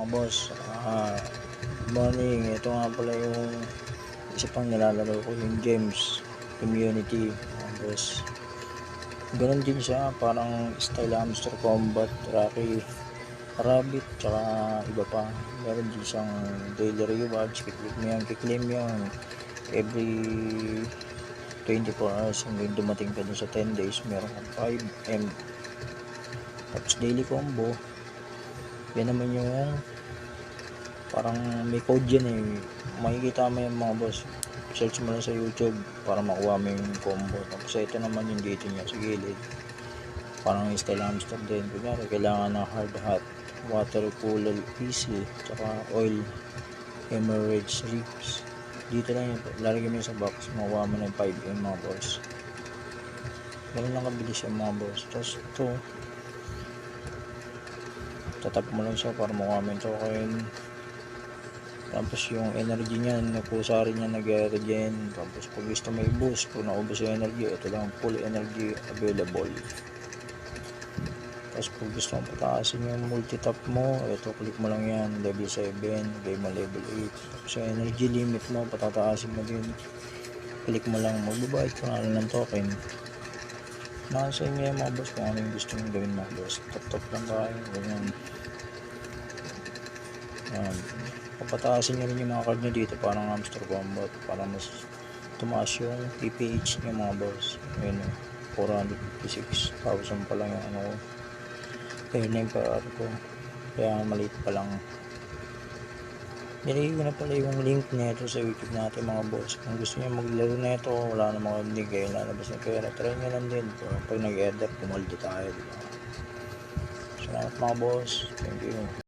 boss, good morning. Ito nga pala yung isa pang nilalaro ko, yung Gems Community, mga boss. Ganon din siya, parang style Hamster Combat, Rocky Rabbit, tsaka iba pa. Meron din siyang daily rewards, kiklik mo yan every 24 hours hanggang dumating ka dun sa 10 days, meron kang 5M. Tapos daily combo, yan naman yung parang may code yan eh, makikita mo yung mga boss, search mo lang sa YouTube para makuha mo yung combo. Tapos ito naman yung dito niya sa gilid, parang style hamster din. Kunyari kailangan ng hard hat, water cooler easy, tsaka oil hemorrhage ribs, dito lang yun, lalagyan mo sa box, makuha mo ng 5M mga boss. Ganun lang kabilis yung mga boss. Tapos ito, tatap mo lang siya para makuha mo yung token. Tapos yung energy niya, nakusa rin niya nag-regen. Tapos kung gusto may boost, kung naubos yung energy, ito lang full energy available. Tapos kung gusto mong pataasin yung multi-tap mo, ito click mo lang yan, level 7, game mo level 8. Tapos yung energy limit mo, patataasin mo din, click mo lang, magbabayad ka nga ng token. Nasa inyo yung mga boss kung ano yung gusto nyo gawin mga boss. Tap lang tayo, ganyan. Papataasin nyo rin yung mga card nyo dito, parang Hamster Combat, para mas tumaas yung PPH nyo mga boss. Ayun, 456,000 pa lang yung ano ko, airname per hour ko, kaya maliit pa lang. Nilagay ko na pala yung link nito sa YouTube natin mga boss. Kung gusto nyo maglaro nito, wala na mga hindi kayo lalabas na pera, try nyo lang din. Pag nag-add up, pumaldi tayo, diba? Salamat mga boss, thank you.